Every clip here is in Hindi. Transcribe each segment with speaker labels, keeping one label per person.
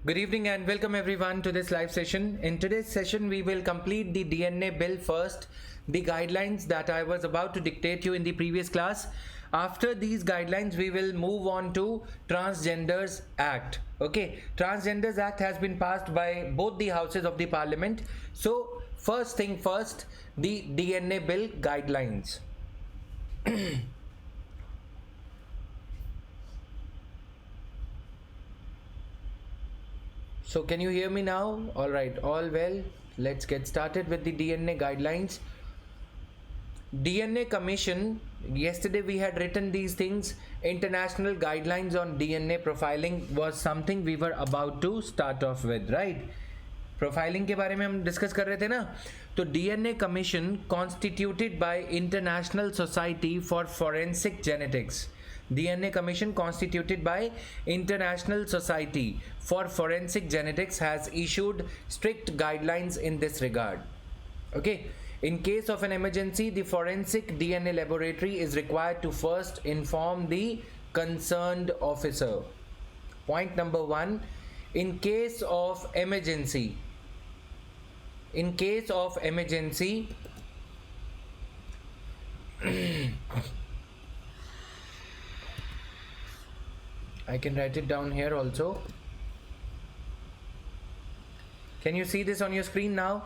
Speaker 1: Good evening and welcome everyone to this live session. In today's session, we will complete the DNA bill first, the guidelines that I was about to dictate you in the previous class. After these guidelines, we will move on to Transgenders Act. Okay, Transgenders Act has been passed by both the houses of the parliament. So first thing first, the DNA bill guidelines. So can you hear me now? All right, all well. Let's get started with the DNA guidelines. DNA Commission, yesterday we had written these things. International guidelines on DNA profiling was something we were about to start off with, right? Profiling के बारे में हम डिस्कस कर रहे थे ना. तो DNA commission constituted by international society for forensic genetics. DNA Commission constituted by International Society for Forensic Genetics has issued strict guidelines in this regard. Okay, in case of an emergency, the forensic DNA laboratory is required to first inform the concerned officer. Point number 1, in case of emergency, I can write it down here also. Can you see this on your screen now?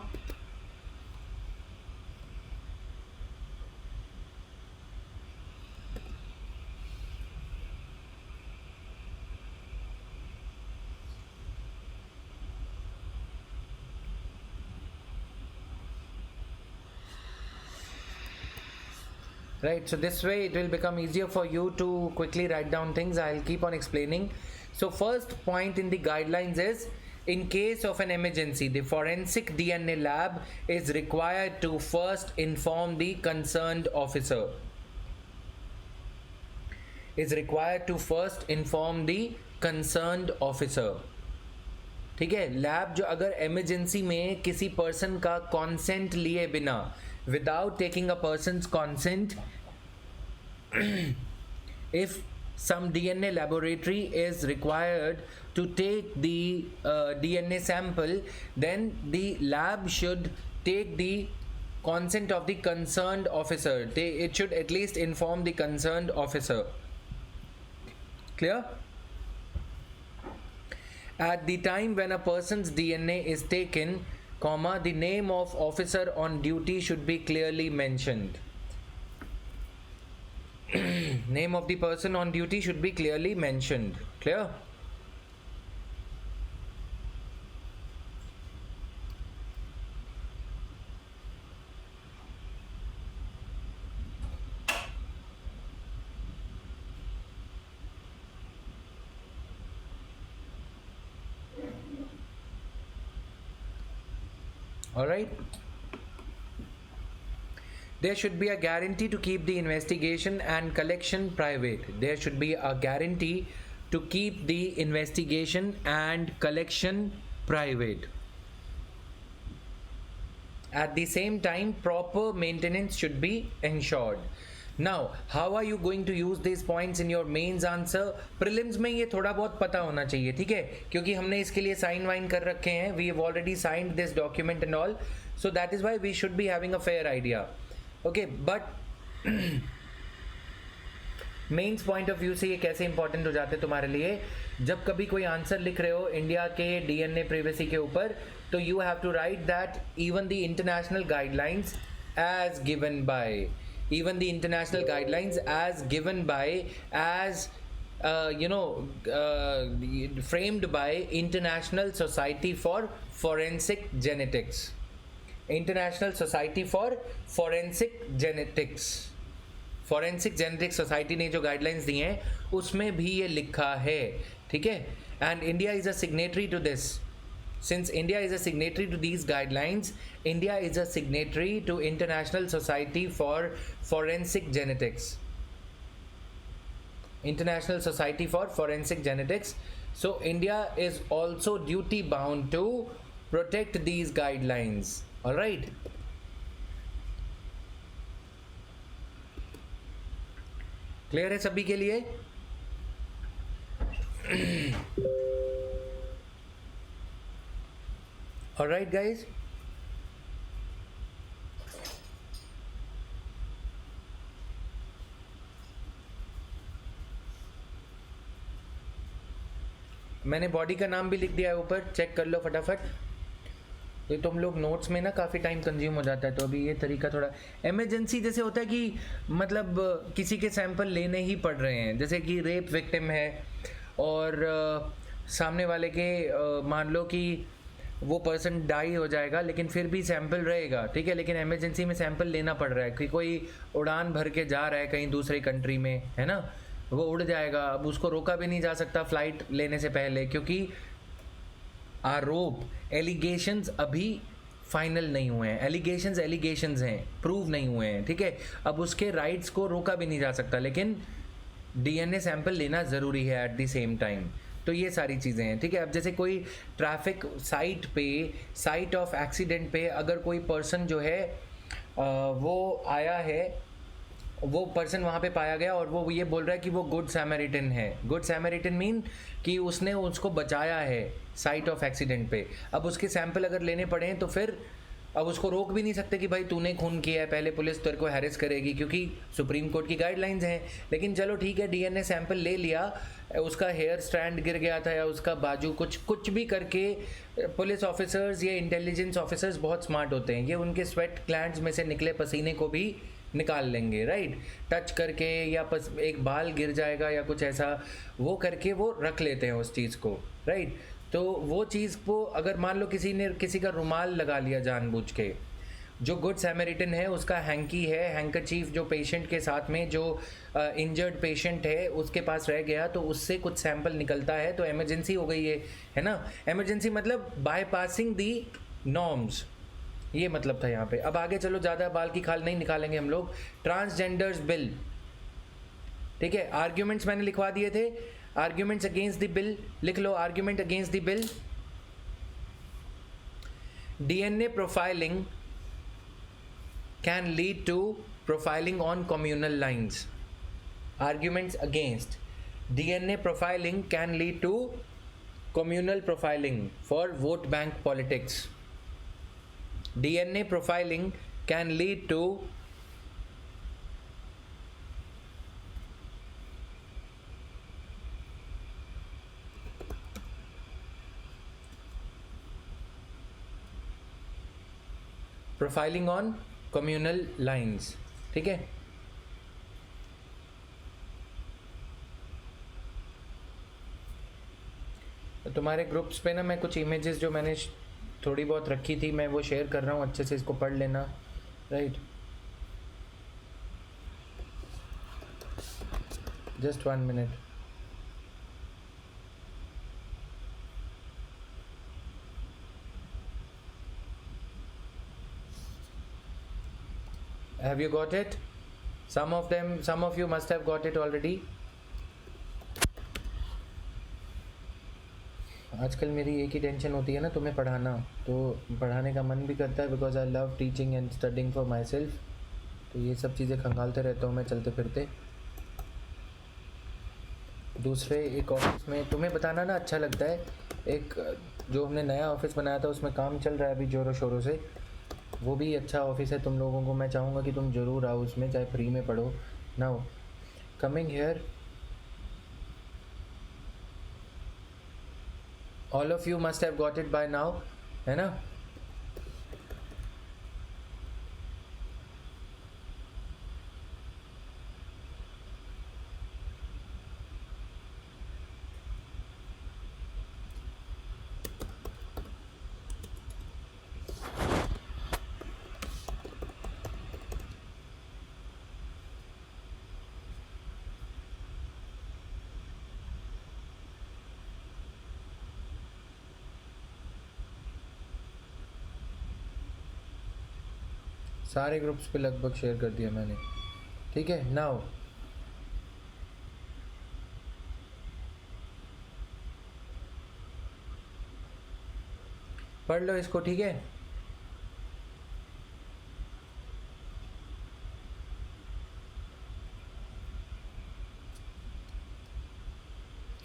Speaker 1: Right, so this way it will become easier for you to quickly write down things. I'll keep on explaining. So first point in the guidelines is, in case of an emergency, the forensic DNA lab is required to first inform the concerned officer. ठीक है, लैब जो अगर इमरजेंसी में किसी पर्सन का कॉन्सेंट लिए बिना, without taking a person's consent, if some DNA laboratory is required to take the DNA sample, then the lab should take the consent of the concerned officer. It should at least inform the concerned officer. Clear? At the time when a person's DNA is taken, the name of officer on duty should be clearly mentioned. Name of the person on duty should be clearly mentioned. Clear? All right. There should be a guarantee to keep the investigation and collection private. There should be a guarantee to keep the investigation and collection private. At the same time, proper maintenance should be ensured. Now, how are you going to use these points in your mains answer? Prelims में ये थोड़ा बहुत पता होना चाहिए, ठीक है, क्योंकि हमने इसके लिए साइन वाइन कर रखे हैं. We have already signed this document and all, so that is why we should be having a fair idea. Okay, but men's point of view से ये कैसे इंपॉर्टेंट हो जाते हैं तुम्हारे लिए. जब कभी कोई आंसर लिख रहे हो इंडिया के डीएनए प्रिवेसी के ऊपर, तो you have to write that even the international guidelines as given by as framed by International Society for Forensic Genetics. Forensic genetics society ने जो गाइडलाइंस दी हैं उसमें भी ये लिखा है, ठीक है. And India is a signatory to this. Since India is a signatory to these guidelines, India is a signatory to International Society for Forensic Genetics. International Society for Forensic Genetics. So India is also duty bound to protect these guidelines. All right. Clear है सभी के लिए? ऑलराइट गाइज, मैंने बॉडी का नाम भी लिख दिया है ऊपर, चेक कर लो फटाफट। तो तुम लोग नोट्स में ना काफ़ी टाइम कंज्यूम हो जाता है, तो अभी ये तरीका थोड़ा इमरजेंसी जैसे होता है कि मतलब किसी के सैंपल लेने ही पड़ रहे हैं, जैसे कि रेप विक्टिम है और सामने वाले के मान लो कि वो पर्सन डाई हो जाएगा लेकिन फिर भी सैंपल रहेगा, ठीक है, लेकिन इमरजेंसी में सैंपल लेना पड़ रहा है कि कोई उड़ान भर के जा रहा है कहीं दूसरे कंट्री में, है ना, वो उड़ जाएगा, अब उसको रोका भी नहीं जा सकता फ्लाइट लेने से पहले, क्योंकि आरोप एलिगेशंस अभी फाइनल नहीं हुए हैं, एलिगेशंस हैं, प्रूव नहीं हुए हैं, ठीक है, अब उसके राइट्स को रोका भी नहीं जा सकता, लेकिन डीएनए सैंपल लेना ज़रूरी है एट द सेम टाइम। तो ये सारी चीज़ें हैं, ठीक है। अब जैसे कोई ट्रैफिक साइट पे, साइट ऑफ एक्सीडेंट पे अगर कोई पर्सन जो है वो आया है, वो पर्सन वहाँ पे पाया गया और वो ये बोल रहा है कि वो गुड सैमरिटन है। गुड सैमरिटन मीन कि उसने उसको बचाया है साइट ऑफ एक्सीडेंट पे। अब उसके सैंपल अगर लेने पड़े हैं तो फिर अब उसको रोक भी नहीं सकते कि भाई तूने खून किया है, पहले पुलिस तेरे को हैरेस करेगी, क्योंकि सुप्रीम कोर्ट की गाइडलाइंस हैं। लेकिन चलो ठीक है, डीएनए सैंपल ले लिया, उसका हेयर स्ट्रैंड गिर गया था या उसका बाजू कुछ भी करके, पुलिस ऑफिसर्स या इंटेलिजेंस ऑफिसर्स बहुत स्मार्ट होते हैं, ये उनके स्वेट ग्लैंड्स में से निकले पसीने को भी निकाल लेंगे, राइट, टच करके या एक बाल गिर जाएगा या कुछ ऐसा वो करके वो रख लेते हैं उस चीज़ को, राइट। तो वो चीज़ को अगर मान लो किसी ने किसी का रुमाल लगा लिया जानबूझ के, जो गुड सैमरिटन है उसका हैंकी है, हैंकरचीफ जो पेशेंट के साथ में जो इंजर्ड पेशेंट है उसके पास रह गया, तो उससे कुछ सैंपल निकलता है तो इमरजेंसी हो गई है ना। इमरजेंसी मतलब बाईपासिंग दी नॉर्म्स, ये मतलब था यहाँ पे। अब आगे चलो, ज़्यादा बाल की खाल नहीं निकालेंगे हम लोग। ट्रांसजेंडर्स बिल, ठीक है, आर्ग्यूमेंट्स मैंने लिखवा दिए थे, आर्ग्यूमेंट्स अगेंस्ट द बिल लिख लो, argument against the bill. DNA profiling can lead to profiling on communal lines. Arguments against DNA profiling can lead to communal profiling for vote bank politics. DNA profiling can lead to profiling on communal lines, ठीक है। तुम्हारे ग्रुप्स पे ना मैं कुछ इमेजेस जो मैंने थोड़ी बहुत रखी थी मैं वो शेयर कर रहा हूँ, अच्छे से इसको पढ़ लेना, right. Just 1 minute। Have you got it? Some of you must have got it already. आजकल मेरी एक ही टेंशन होती है ना, तुम्हें पढ़ाना, तो पढ़ाने का मन भी करता है because I love teaching and studying for my self, तो ये सब चीज़ें खंगालते रहता हूँ मैं चलते फिरते। दूसरे एक ऑफिस में तुम्हें बताना ना अच्छा लगता है, एक जो हमने नया ऑफिस बनाया था उसमें काम चल रहा है अभी ज़ोरों शोरों से, वो भी अच्छा ऑफिस है तुम लोगों को मैं चाहूँगा कि तुम ज़रूर आओ उसमें, चाहे फ्री में पढ़ो। Now coming here, all of you must have got it by now, है ना। सारे ग्रुप्स पे लगभग शेयर कर दिया मैंने, ठीक है। नाउ पढ़ लो इसको, ठीक है।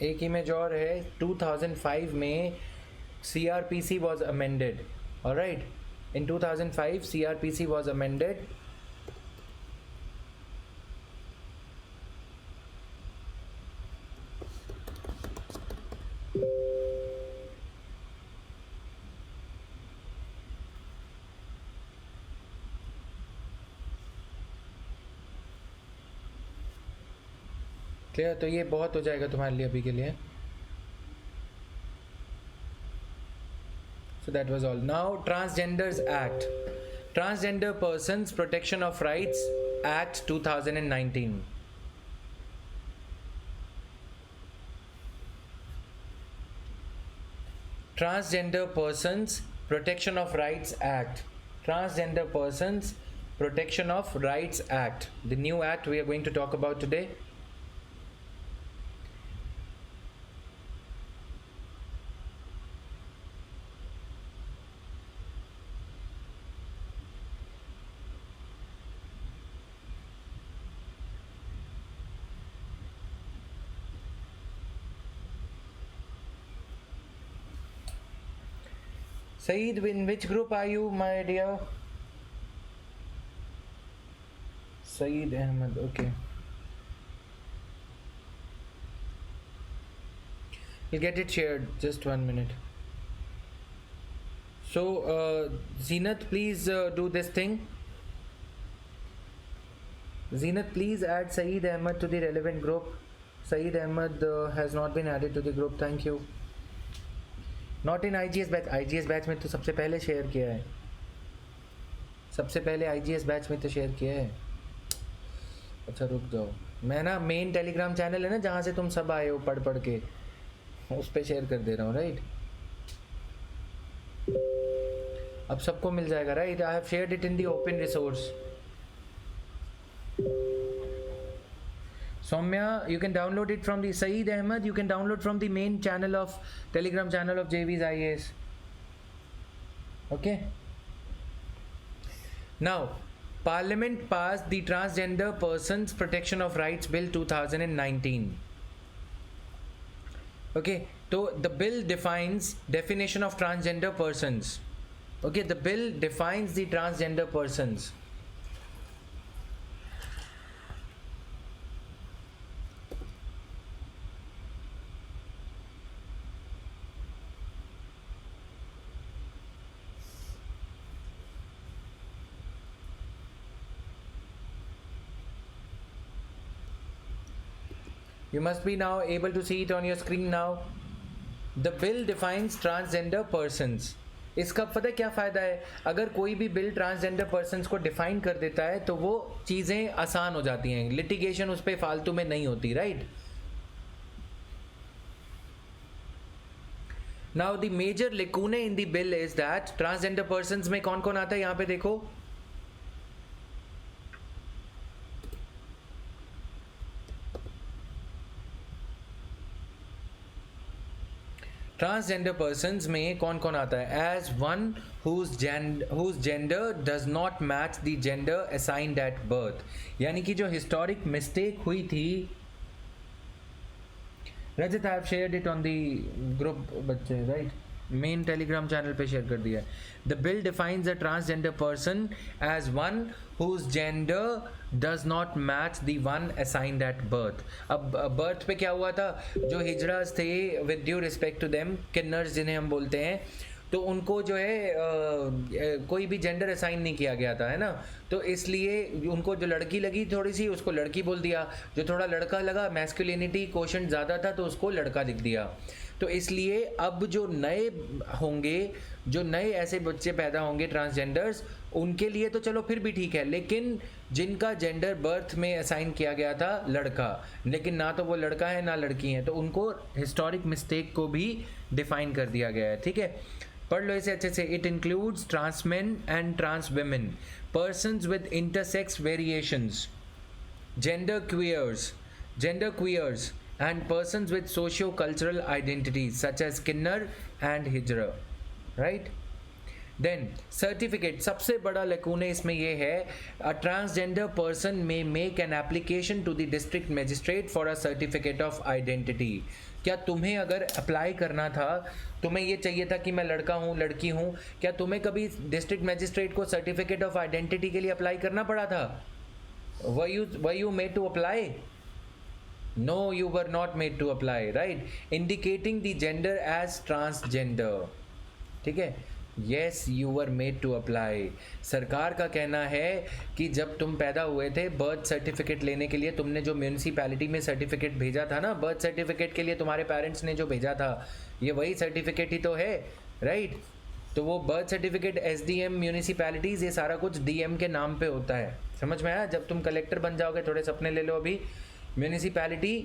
Speaker 1: एक इमेज और है, 2005 में CRPC was amended, All right. In 2005, CRPC was amended. Clear? तो ये बहुत हो जाएगा तुम्हारे लिए अभी के लिए. So that was all. Now Transgenders Act, Transgender Persons Protection of Rights Act 2019. Transgender Persons Protection of Rights Act, Transgender Persons Protection of Rights Act, the new act we are going to talk about today. Saeed, in which group are you, my dear? Saeed Ahmed, okay. You'll get it shared, just 1 minute. So, Zenith, please do this thing. Zenith, please add Saeed Ahmed to the relevant group. Saeed Ahmed has not been added to the group, thank you. Not in IGS batch. IGS batch में तो सबसे पहले शेयर किया है, सबसे पहले IGS बैच में तो शेयर किया है. अच्छा रुक जाओ, मैं ना मेन टेलीग्राम चैनल है ना जहाँ से तुम सब आए हो पढ़ पढ़ के, उस पर शेयर कर दे रहा हूँ. राइट, अब सबको मिल जाएगा. Right, I have shared it in the open resource. Soumya, you can download it from the Saeed Ahmed. You can download from the main channel of Telegram channel of JV's IAS. Okay. Now, Parliament passed the Transgender Persons Protection of Rights Bill 2019. Okay. So the bill defines definition of transgender persons. Okay, the bill defines the transgender persons. You must be now able to see it on your screen now. The bill defines transgender persons. इसका पता है क्या फ़ायदा है? अगर कोई भी बिल ट्रांसजेंडर पर्सन्स को डिफाइन कर देता है तो वो चीज़ें आसान हो जाती हैं, लिटिगेशन उस पर फालतू में नहीं होती. Right, now the major lacunae in the bill is that transgender persons में कौन कौन आता है यहाँ पे देखो. ट्रांसजेंडर पर्सन्स में कौन कौन आता है? As one whose gender does not match the gender assigned at birth. यानी कि जो हिस्टोरिक मिस्टेक हुई थी. Rajat, I have shared it on the group बच्चे. राइट, मेन टेलीग्राम चैनल पे शेयर कर दिया है. The bill defines a transgender person as one whose gender does not match the one assigned at birth. अब बर्थ पे क्या हुआ था? जो हिजड़ास थे, with due respect to them, kinnars जिन्हें हम बोलते हैं, तो उनको जो है कोई भी जेंडर असाइन नहीं किया गया था, है ना. तो इसलिए उनको जो लड़की लगी थोड़ी सी, उसको लड़की बोल दिया. जो थोड़ा लड़का लगा, मैस्कुलिनिटी कोशेंट ज़्यादा था, तो उसको लड़का लिख दिया. तो इसलिए अब जो नए होंगे, जो नए ऐसे बच्चे पैदा होंगे ट्रांसजेंडर्स, उनके लिए तो चलो फिर भी ठीक है. लेकिन जिनका जेंडर बर्थ में असाइन किया गया था लड़का, लेकिन ना तो वो लड़का है ना लड़की है, तो उनको हिस्टोरिक मिस्टेक को भी डिफाइन कर दिया गया है. ठीक है, पढ़ लो इसे अच्छे से. It includes trans men and trans women, persons with intersex variations, gender queers and persons with socio-cultural identities such as Kinnar and Hijra. Right? Then certificate, सबसे बड़ा लकूने इसमें ये है, a transgender person may make an application to the district magistrate for a certificate of identity. क्या तुम्हें अगर अप्लाई करना था, तुम्हें ये चाहिए था कि मैं लड़का हूँ लड़की हूँ, क्या तुम्हें कभी डिस्ट्रिक्ट मजिस्ट्रेट को सर्टिफिकेट ऑफ आइडेंटिटी के लिए अप्लाई करना पड़ा था? Were you made to apply? No, you were not made to apply, right? Indicating the gender as transgender. ठीक है? Yes, you were made to apply. सरकार का कहना है कि जब तुम पैदा हुए थे, बर्थ सर्टिफिकेट लेने के लिए तुमने जो म्यूनिसिपैलिटी में सर्टिफिकेट भेजा था ना, बर्थ सर्टिफिकेट के लिए तुम्हारे पेरेंट्स ने जो भेजा था, ये वही सर्टिफिकेट ही तो है, राइट? तो वो बर्थ सर्टिफिकेट SDM म्यूनिसिपैलिटीज़, ये सारा कुछ DM के नाम पे होता है। समझ में आया? जब तुम कलेक्टर बन जाओगे, थोड़े सपने ले लो अभी, म्यूनिसिपैलिटी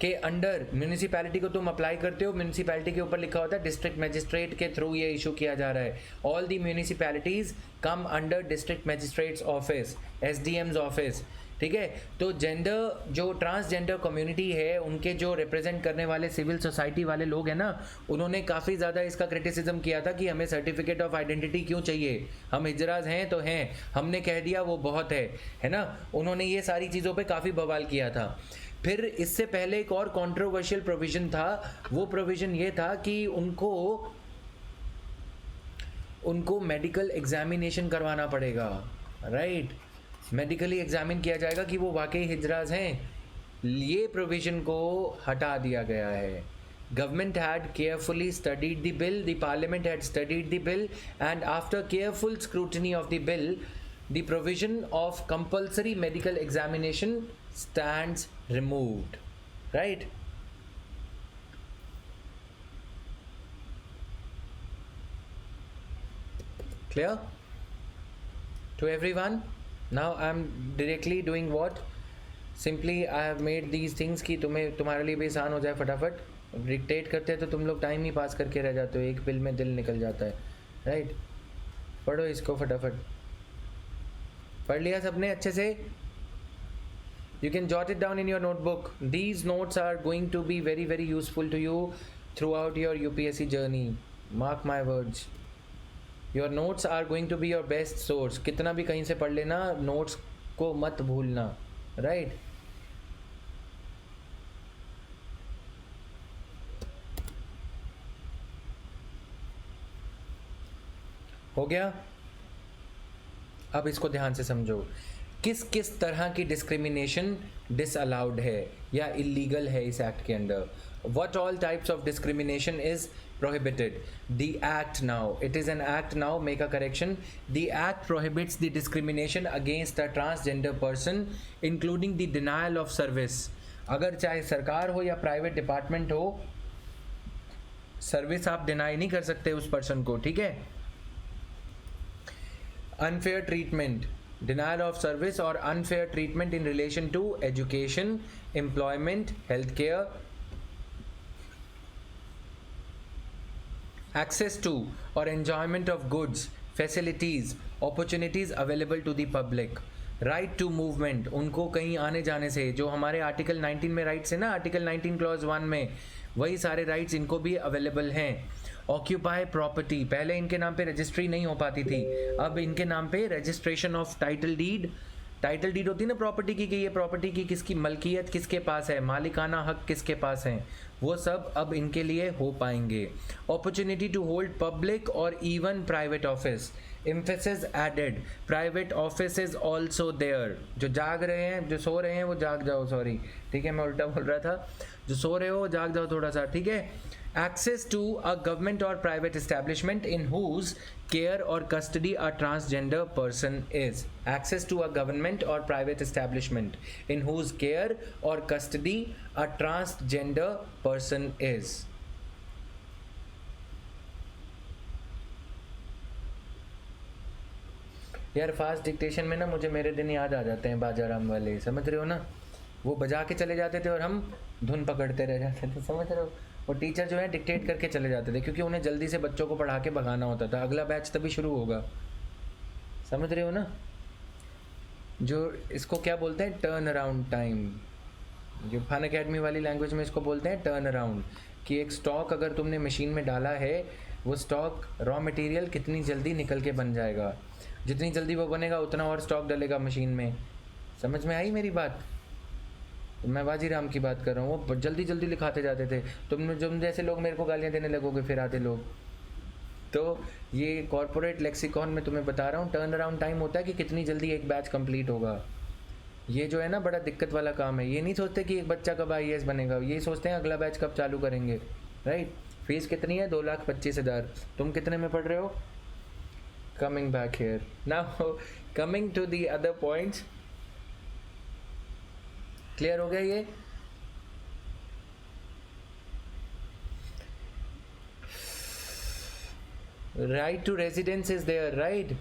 Speaker 1: के अंडर, म्यूनिसिपैलिटी को तुम अप्लाई करते हो, म्यूनिसिपैलिटी के ऊपर लिखा होता है डिस्ट्रिक्ट मजिस्ट्रेट के थ्रू ये इशू किया जा रहा है। All the municipalities come under district magistrates office, SDM's office, ठीक है? तो जेंडर, जो ट्रांसजेंडर कम्युनिटी है, उनके जो रिप्रेजेंट करने वाले सिविल सोसाइटी वाले लोग हैं ना, उन्होंने काफ़ी ज़्यादा इसका क्रिटिसिज्म किया था कि हमें सर्टिफिकेट ऑफ आइडेंटिटी क्यों चाहिए, हम हिजराज हैं तो हैं, हमने कह दिया वो बहुत है ना? उन्होंने ये सारी चीज़ों पे काफ़ी बवाल किया था। फिर इससे पहले एक और कंट्रोवर्शियल प्रोविज़न था, वो प्रोविज़न ये था कि उनको मेडिकल एग्जामिनेशन करवाना पड़ेगा, राइट? मेडिकली एग्जामिन किया जाएगा कि वो वाकई हिजराज हैं। ये प्रोविज़न को हटा दिया गया है। Government had carefully studied the bill, the parliament had studied the bill, and after careful scrutiny of the bill, the provision of compulsory medical examination stands removed, right? Clear to everyone? Now I'm directly doing what? Simply I have made these things कि तुम्हारे लिए भी आसान हो जाए। फटाफट डिक्टेट करते तो तुम लोग टाइम ही पास करके रह जाते हो, एक बिल में दिल निकल जाता है, राइट? पढ़ो इसको फटाफट। पढ़ लिया सबने अच्छे से? You can jot it down in your notebook. These notes are going to be very very useful to you throughout your UPSC journey. Mark my words. Your notes are going to be your best source. कितना भी कहीं से पढ़ लेना, नोट्स को मत भूलना, राइट? हो गया? अब इसको ध्यान से समझो, किस किस तरह की डिस्क्रिमिनेशन डिसअलाउड है या इलीगल है इस एक्ट के under. What all types of discrimination is prohibited? The act now, it is an act now, make a correction. The act prohibits the discrimination against a transgender person, including the denial of service. अगर चाहे सरकार हो या प्राइवेट डिपार्टमेंट हो, सर्विस आप डिनाई नहीं कर सकते उस पर्सन को, ठीक है? Unfair treatment, denial of service or unfair treatment in relation to education, employment, healthcare, access to or enjoyment of goods, facilities, opportunities available to the public, right to movement, उनको कहीं आने जाने से, जो हमारे आर्टिकल 19 में राइट्स है ना, आर्टिकल 19 क्लॉज 1 में, वही सारे राइट्स इनको भी अवेलेबल हैं। ऑक्यूपाई प्रॉपर्टी, पहले इनके नाम पे रजिस्ट्री नहीं हो पाती थी, अब इनके नाम पे registration of title deed, title deed होती है ना प्रॉपर्टी की, कि ये प्रॉपर्टी की किसकी मलकियत किसके पास है, मालिकाना हक किसके पास हैं, वो सब अब इनके लिए हो पाएंगे। अपॉर्चुनिटी टू होल्ड पब्लिक और even private office, emphasis added, private office is also there. जो जाग रहे हैं, जो सो रहे हैं वो जाग जाओ, सॉरी, ठीक है मैं उल्टा बोल रहा था, जो सो रहे हो जाग जाओ थोड़ा सा, ठीक है? Access to a government or private establishment in whose care or custody a transgender person is. Access to a government or private establishment in whose care or custody a transgender person is. यार फास्ट डिक्टेशन में ना मुझे मेरे दिन याद आ जाते हैं बाजाराम वाले, समझ रहे हो ना? वो बजा के चले जाते थे और हम धुन पकड़ते रह जाते थे, समझ रहे हो? और टीचर जो है डिक्टेट करके चले जाते थे, क्योंकि उन्हें जल्दी से बच्चों को पढ़ा के भगाना होता था, अगला बैच तभी शुरू होगा, समझ रहे हो ना? जो इसको क्या बोलते हैं, टर्न अराउंड टाइम, जो खान अकेडमी वाली लैंग्वेज में इसको बोलते हैं टर्न अराउंड, कि एक स्टॉक अगर तुमने मशीन में डाला है, वो स्टॉक रॉ मटेरियल कितनी जल्दी निकल के बन जाएगा, जितनी जल्दी वो बनेगा उतना और स्टॉक डलेगा मशीन में। समझ में आई मेरी बात? मैं बाजीराम की बात कर रहा हूँ, वो जल्दी जल्दी लिखाते जाते थे। तुम जैसे लोग मेरे को गालियाँ देने लगोगे फिर आते लोग। तो ये कॉर्पोरेट लेक्सिकॉन में तुम्हें बता रहा हूँ, टर्न अराउंड टाइम होता है कि कितनी जल्दी एक बैच कंप्लीट होगा। ये जो है ना बड़ा दिक्कत वाला काम है। ये नहीं सोचते कि एक बच्चा कब आईएएस बनेगा, ये सोचते हैं अगला बैच कब चालू करेंगे, राइट। फीस कितनी है? 2,25,000। तुम कितने में पढ़ रहे हो? Coming back here now, coming to the other points. Clear हो गया ये? Right to residence is there, right.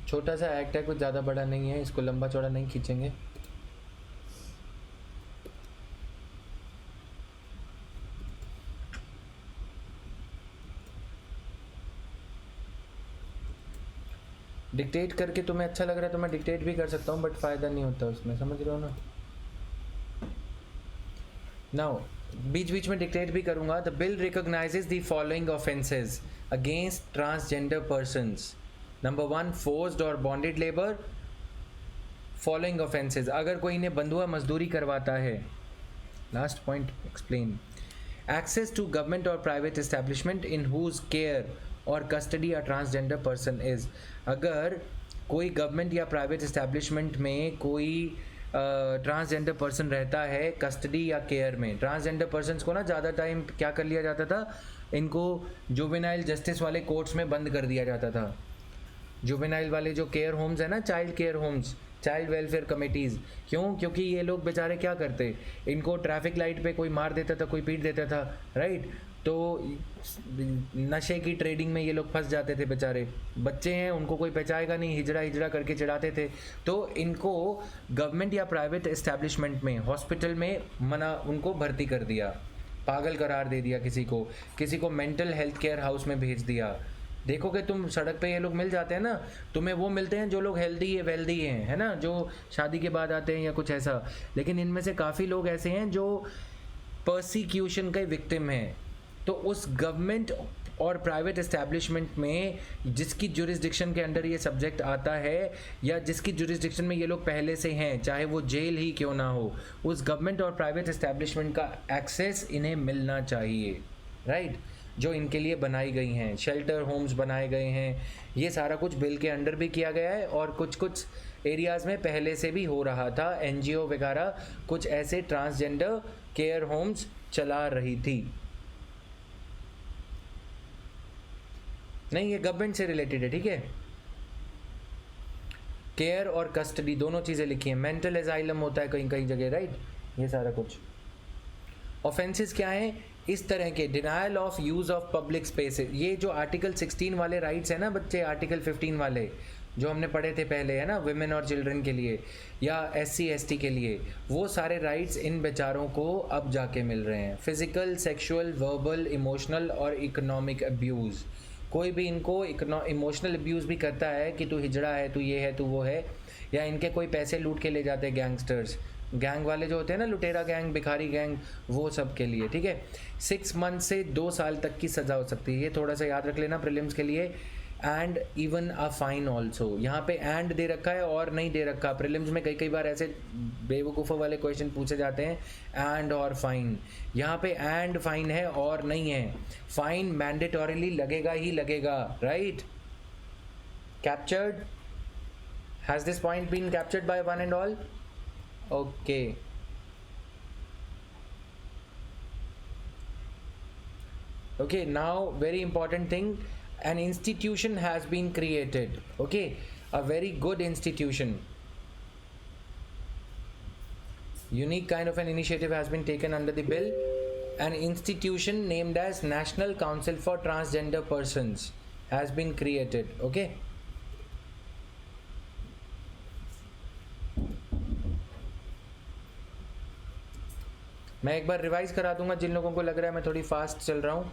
Speaker 1: छोटा सा एक्ट है, कुछ ज़्यादा बड़ा नहीं है, इसको लंबा चौड़ा नहीं खींचेंगे। डिक्टेट करके तुम्हें अच्छा लग रहा है तो मैं डिक्टेट भी कर सकता हूँ, बट फ़ायदा नहीं होता उसमें, समझ रहे हो ना। नाउ बीच बीच में डिक्टेट भी करूँगा। The bill recognises the following offences against transgender persons. Number 1, forced और बॉन्डेड लेबर। फॉलोइंग ऑफेंसेस, अगर कोई इन्हें बंधुआ मजदूरी करवाता है। Last point explain. Access to government और private establishment in whose care और custody a transgender person is. अगर कोई गवर्नमेंट या प्राइवेट एस्टेब्लिशमेंट में कोई ट्रांसजेंडर पर्सन रहता है कस्टडी या केयर में। ट्रांसजेंडर पर्सनस को ना ज़्यादा टाइम क्या कर लिया जाता था, इनको जुवेनाइल जस्टिस वाले कोर्ट्स में बंद कर दिया जाता था। जुवेनाइल वाले जो केयर होम्स है ना, child care homes, child welfare committees. क्यों? क्योंकि ये लोग बेचारे क्या करते, इनको ट्रैफिक लाइट पे कोई मार देता था, कोई पीट देता था, राइट। तो नशे की ट्रेडिंग में ये लोग फंस जाते थे बेचारे। बच्चे हैं, उनको कोई पहचाएगा नहीं, हिजड़ा हिजड़ा करके चिढ़ाते थे। तो इनको गवर्नमेंट या प्राइवेट एस्टेब्लिशमेंट में, हॉस्पिटल में उनको भर्ती कर दिया, पागल करार दे दिया किसी को मेंटल हेल्थ केयर हाउस में भेज दिया। देखोगे तुम सड़क पे ये लोग मिल जाते हैं ना, तुम्हें वो मिलते हैं जो लोग हेल्दी है, वेल्दी हैं, है ना, जो शादी के बाद आते हैं या कुछ ऐसा। लेकिन इनमें से काफ़ी लोग ऐसे हैं जो पर्सिक्यूशन के विक्टिम हैं। तो उस गवर्नमेंट और प्राइवेट एस्टैब्लिशमेंट में जिसकी जुरिस्डिक्शन के अंडर ये सब्जेक्ट आता है, या जिसकी जुरिस्डिक्शन में ये लोग पहले से हैं, चाहे वो जेल ही क्यों ना हो, उस गवर्नमेंट और प्राइवेट एस्टैब्लिशमेंट का एक्सेस इन्हें मिलना चाहिए, राइट। जो इनके लिए बनाई गई हैं, शेल्टर होम्स बनाए गए हैं, ये सारा कुछ बिल के अंडर भी किया गया है। और कुछ कुछ एरियाज़ में पहले से भी हो रहा था। एनजीओ वगैरह कुछ ऐसे ट्रांसजेंडर केयर होम्स चला रही थी। नहीं, ये गवर्नमेंट से रिलेटेड है, ठीक है। केयर और कस्टडी दोनों चीज़ें लिखी हैं। मेंटल एजाइलम होता है कहीं कहीं जगह, राइट। ये सारा कुछ ऑफेंसेस क्या हैं इस तरह के। Denial of use of public space, ये जो आर्टिकल 16 वाले राइट्स हैं ना बच्चे, आर्टिकल 15 वाले जो हमने पढ़े थे पहले, है ना, वुमेन और चिल्ड्रन के लिए या SC ST के लिए, वो सारे राइट्स इन बेचारों को अब जाके मिल रहे हैं। फिजिकल, सेक्सुअल, वर्बल, इमोशनल और इकोनॉमिक अब्यूज़। कोई भी इनको इमोशनल अब्यूज़ भी करता है कि तू हिजड़ा है, तू ये है, तू वो है, या इनके कोई पैसे लूट के ले जाते हैं गैंगस्टर्स, गैंग वाले जो होते हैं ना, लुटेरा गैंग, भिखारी गैंग, वो सब के लिए, ठीक है। 6 मंथ से 2 साल तक की सज़ा हो सकती है। ये थोड़ा सा याद रख लेना प्रीलिम्स के लिए। And even a fine also, यहाँ पे एंड दे रखा है और नहीं दे रखा। प्रीलिम्स में कई बार ऐसे बेवकूफ़ों वाले क्वेश्चन पूछे जाते हैं, एंड और फाइन। यहाँ पे एंड फाइन है और नहीं है। फाइन मैंडेटोरिली लगेगा ही लगेगा, right. Captured? Has this point been captured by one and all? Okay. Okay, now very important thing, an institution has been created, okay, a very good institution, unique kind of an initiative has been taken under the bill. An institution named as National Council for Transgender Persons has been created, okay. मैं एक बार रिवाइज़ करा दूंगा जिन लोगों को लग रहा है मैं थोड़ी फास्ट चल रहा हूँ।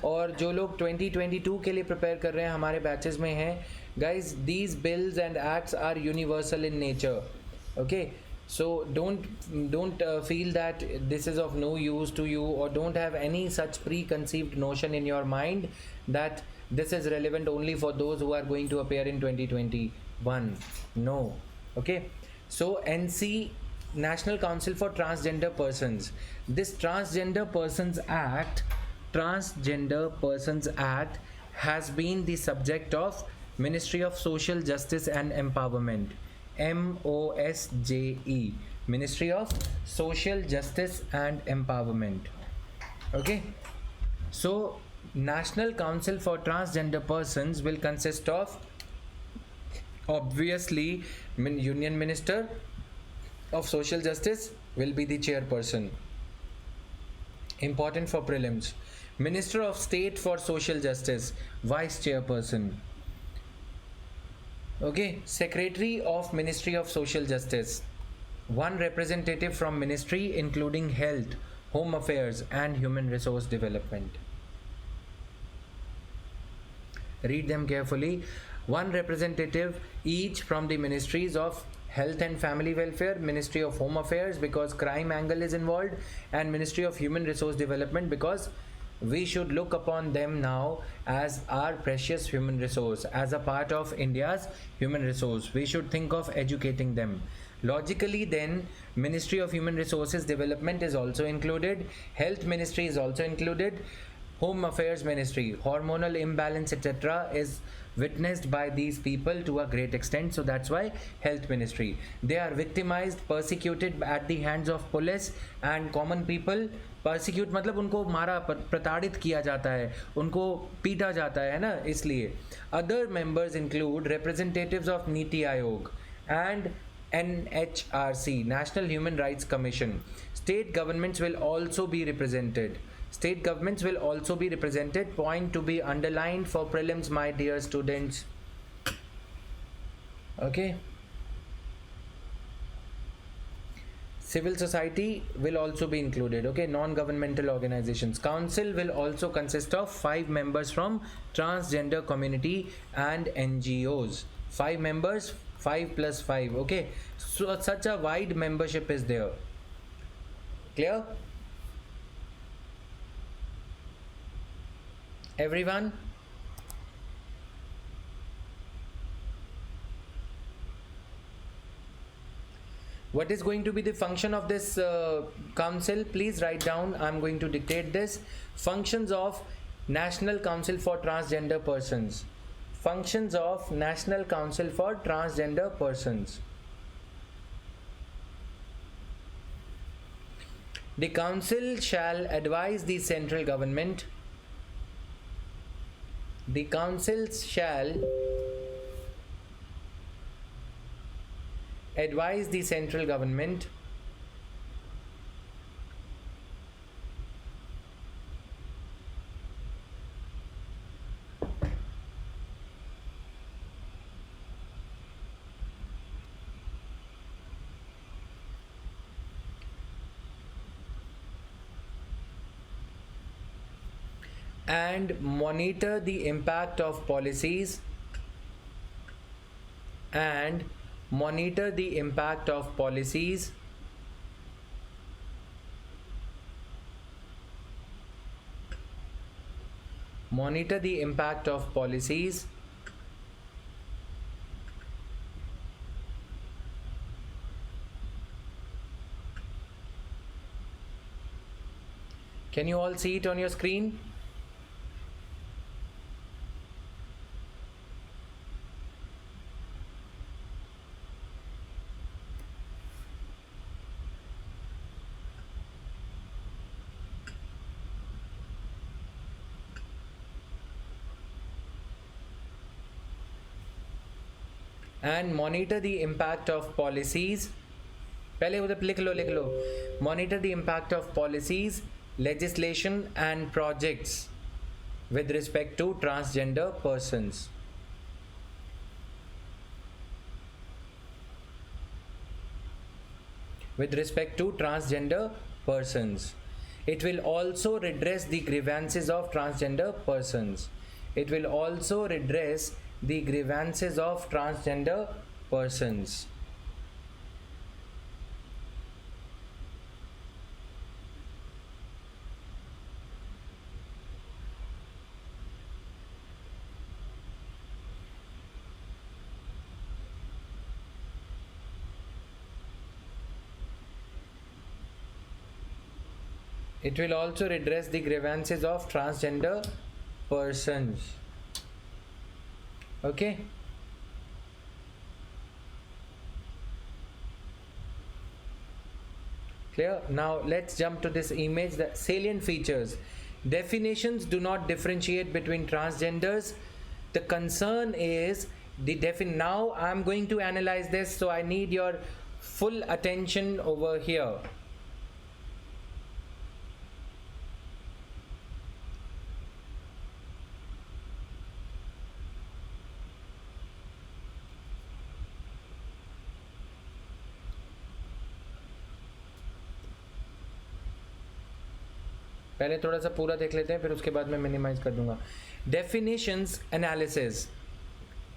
Speaker 1: और जो लोग 2022 के लिए प्रिपेयर कर रहे हैं, हमारे बैचेस में हैं, guys, these bills and acts are universal in nature, okay. So don't feel that this is of no use to you, or don't have any such preconceived notion in your mind that this is relevant only for those who are going to appear in 2021. No. Okay. So NC, National Council for Transgender Persons, this Transgender Persons Act has been the subject of Ministry of Social Justice and Empowerment, MOSJE, Ministry of Social Justice and Empowerment. Okay. So National Council for Transgender Persons will consist of, obviously, Union Minister of Social Justice will be the chairperson. Important for prelims. Minister of State for Social Justice, vice chairperson. Okay. Secretary of Ministry of Social Justice, one representative from ministry including Health, Home Affairs and Human Resource Development. Read them carefully. One representative each from the ministries of Health and Family Welfare, Ministry of Home Affairs because crime angle is involved, and Ministry of Human Resource Development because we should look upon them now as our precious human resource, as a part of India's human resource. We should think of educating them. Logically, then, Ministry of Human Resources Development is also included, Health Ministry is also included, Home Affairs Ministry, hormonal imbalance, etc., is witnessed by these people to a great extent. So that's why Health Ministry. They are victimized, persecuted at the hands of police and common people. Persecute मतलब उनको मारा, प्रताड़ित किया जाता है, उनको पीटा जाता है ना, इसलिए. Other members include representatives of Niti Aayog and NHRC, National Human Rights Commission. State governments will also be represented. State governments will also be represented. Point to be underlined for prelims, my dear students. Okay. Civil society will also be included. Okay. Non-governmental organizations. Council will also consist of 5 members from transgender community and NGOs. 5 members, 5 plus 5. Okay. So such a wide membership is there. Clear? Everyone? What is going to be the function of this council? Please write down. I'm going to dictate this. Functions of National Council for Transgender Persons. Functions of National Council for Transgender Persons. The council shall advise the central government. The council shall advise the central government and monitor the impact of policies and monitor the impact of policies monitor the impact of policies Can you all see it on your screen? And monitor the impact of policies. पहले उधर लिख लो. Monitor the impact of policies, legislation and projects with respect to transgender persons. With respect to transgender persons. It will also redress the grievances of transgender persons. It will also redress the grievances of transgender persons. It will also redress the grievances of transgender persons. Okay. Clear? Now let's jump to this image. The salient features. Definitions do not differentiate between transgenders. The concern is the now I'm going to analyze this, so I need your full attention over here. पहले थोड़ा सा पूरा देख लेते हैं, फिर उसके बाद मैं मिनिमाइज कर दूंगा. Definitions, analysis,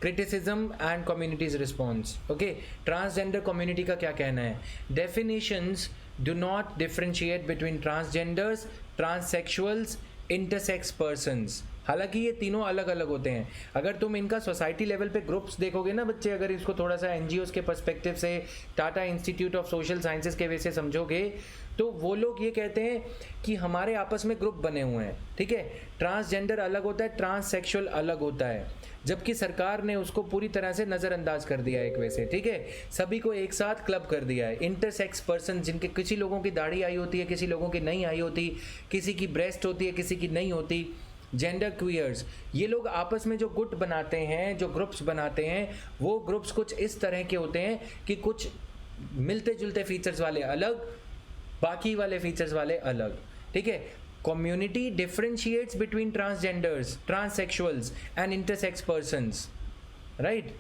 Speaker 1: criticism and community's response. Okay, transgender community का क्या कहना है? Definitions do not differentiate between transgenders, transsexuals, intersex persons. हालांकि ये तीनों अलग अलग होते हैं. अगर तुम इनका सोसाइटी लेवल पे ग्रुप्स देखोगे ना बच्चे, अगर इसको थोड़ा सा एनजीओ के पर्सपेक्टिव से, Tata institute of social sciences के वे से समझोगे, तो वो लोग ये कहते हैं कि हमारे आपस में ग्रुप बने हुए हैं. ठीक है, ट्रांसजेंडर अलग होता है, ट्रांससेक्सुअल अलग होता है, जबकि सरकार ने उसको पूरी तरह से नज़रअंदाज कर दिया है एक वैसे. ठीक है, सभी को एक साथ क्लब कर दिया है. इंटरसेक्स पर्सन, जिनके किसी लोगों की दाढ़ी आई होती है, किसी लोगों की नहीं आई होती, किसी की ब्रेस्ट होती है, किसी की नहीं होती, जेंडर क्वियर्स, ये लोग आपस में जो गुट बनाते हैं, जो ग्रुप्स बनाते हैं, वो ग्रुप्स कुछ इस तरह के होते हैं कि कुछ मिलते जुलते फीचर्स वाले अलग, बाकी वाले फीचर्स वाले अलग. ठीक है, community differentiates between transgenders, transsexuals and intersex persons. Right,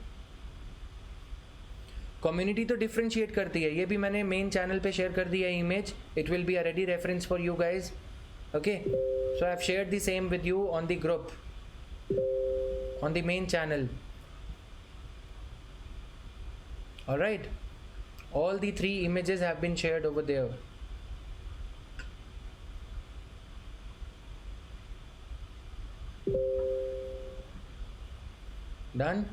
Speaker 1: community तो डिफरेंशिएट करती है. ये भी मैंने मेन चैनल पे शेयर कर दिया है image. It will be a ready reference for you guys. Okay, so I've shared the same with you on the group, on the main channel. All right, all the 3 images have been shared over there. Done?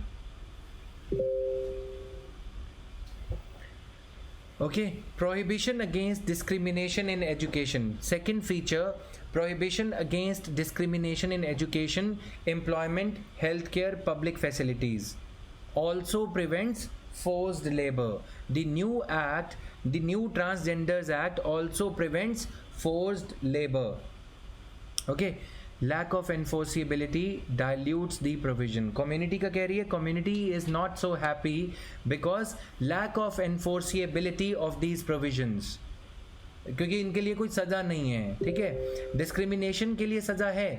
Speaker 1: Okay, prohibition against discrimination in education. Second feature, prohibition against discrimination in education, employment, healthcare, public facilities. Also prevents forced labor. The new act, the new Transgenders Act also prevents forced labor. Okay, lack of enforceability dilutes the provision. Community का कह रही है, community is not so happy because lack of enforceability of these provisions, क्योंकि इनके लिए कोई सज़ा नहीं है. ठीक है, डिस्क्रिमिनेशन के लिए सज़ा है.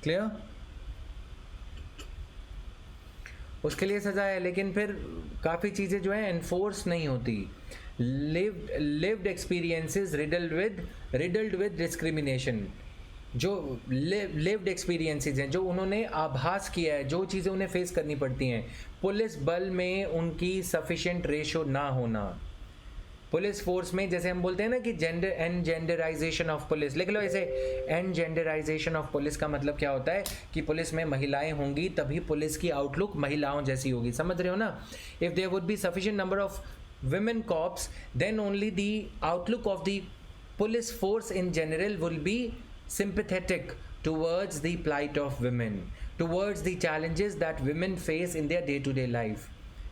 Speaker 1: क्लियर, उसके लिए सज़ा है, लेकिन फिर काफ़ी चीज़ें जो है एनफोर्स नहीं होती. Lived experiences riddled with discrimination. जो लिव्ड एक्सपीरियंसेस हैं, जो उन्होंने आभास किया है, जो चीज़ें उन्हें फेस करनी पड़ती हैं. पुलिस बल में उनकी सफिशिएंट रेशो ना होना. पुलिस फोर्स में जैसे हम बोलते हैं ना कि जेंडर एंड जेंडराइजेशन ऑफ पुलिस, लिख लो ऐसे. एंड जेंडराइजेशन ऑफ पुलिस का मतलब क्या होता है कि पुलिस में महिलाएं होंगी तभी पुलिस की आउटलुक महिलाओं जैसी होगी. समझ रहे हो ना? If there would be sufficient number of women cops, then only the outlook of the police force in general will be sympathetic towards the plight of women, towards the challenges that women face in their day-to-day life.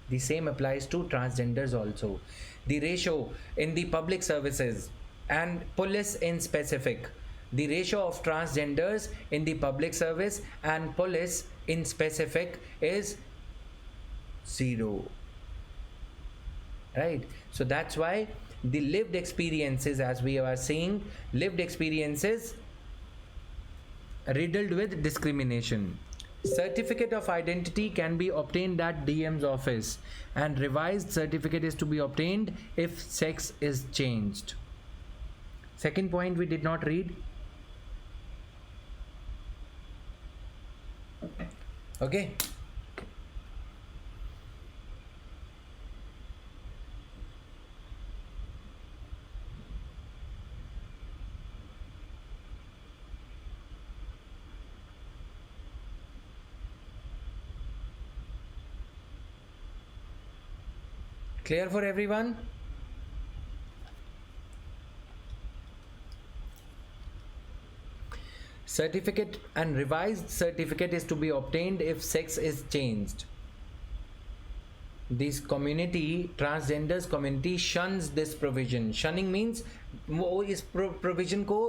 Speaker 1: The same applies to transgenders also. The ratio in the public services and police in specific, the ratio of transgenders in the public service and police in specific is 0. Right? So that's why the lived experiences, as we are seeing, lived experiences riddled with discrimination. Certificate of identity can be obtained at DM's office, and revised certificate is to be obtained if sex is changed. Second point we did not read. Okay. Clear for everyone? Certificate and revised certificate is to be obtained if sex is changed. This community, transgenders community, shuns this provision. Shunning means वो इस provision को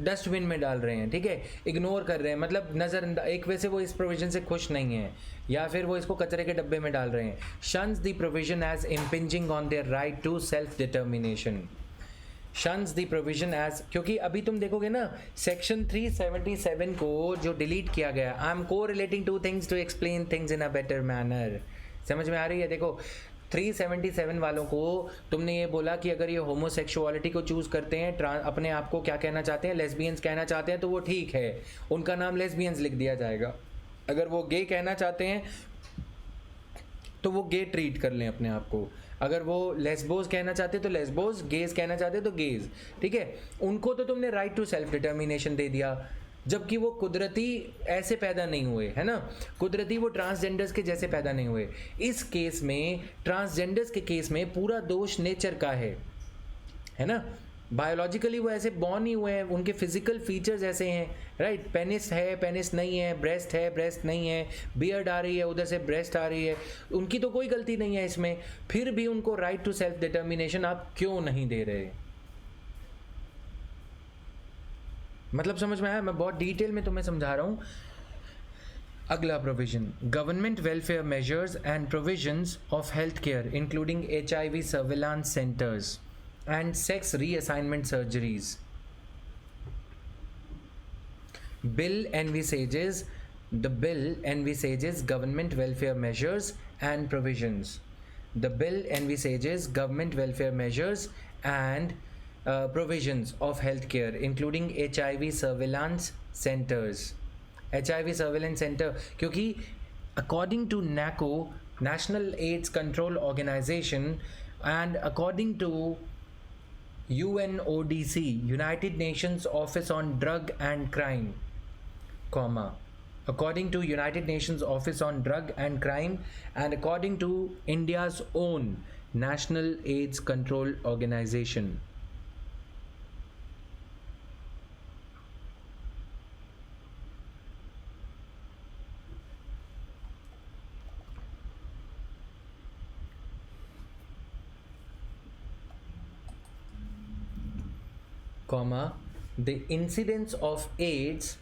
Speaker 1: डस्टबिन में डाल रहे हैं, ठीक है, इग्नोर कर रहे हैं, मतलब नज़र, एक वैसे वो इस प्रोविजन से खुश नहीं है या फिर वो इसको कचरे के डब्बे में डाल रहे हैं. Shuns the provision as impinging on their right to self determination. Shuns the provision as, क्योंकि अभी तुम देखोगे ना सेक्शन 377 को जो डिलीट किया गया, I am correlating to things to explain things in a better manner. समझ में आ रही है? देखो 377 वालों को तुमने ये बोला कि अगर ये होमोसेक्सुअलिटी को चूज़ करते हैं, अपने आप को क्या कहना चाहते हैं, लेस्बियंस कहना चाहते हैं, तो वो ठीक है, उनका नाम लेस्बियंस लिख दिया जाएगा. अगर वो गे कहना चाहते हैं तो वो गे ट्रीट कर लें अपने आप को. अगर वो लेस्बोस कहना चाहते तो लेस्बोस, गेज कहना चाहते तो गेज, ठीक है. उनको तो तुमने राइट टू सेल्फ डिटर्मिनेशन दे दिया, जबकि वो कुदरती ऐसे पैदा नहीं हुए, है ना, कुदरती वो ट्रांसजेंडर्स के जैसे पैदा नहीं हुए. इस केस में, ट्रांसजेंडर्स के केस में पूरा दोष नेचर का है ना. बायोलॉजिकली वो ऐसे बॉर्न ही हुए हैं, उनके फिजिकल फीचर्स ऐसे हैं, राइट. पेनिस है, पेनिस नहीं है, ब्रेस्ट है, ब्रेस्ट नहीं है, बियर्ड आ रही है, उधर से ब्रेस्ट आ रही है, उनकी तो कोई गलती नहीं है इसमें. फिर भी उनको राइट टू सेल्फ डिटर्मिनेशन आप क्यों नहीं दे रहे? मतलब समझ में आया? मैं बहुत डिटेल में तुम्हें समझा रहा हूँ. अगला provision, government welfare measures and provisions of health care including HIV surveillance centres and sex reassignment surgeries. The bill envisages government welfare measures and provisions. The bill envisages government welfare measures and provisions of healthcare, including HIV surveillance centers. HIV surveillance center, क्योंकि according to NACO, National AIDS Control Organization, and according to UNODC, United Nations Office on Drug and Crime, according to United Nations Office on Drug and Crime, and according to India's own National AIDS Control Organization. The incidence of AIDS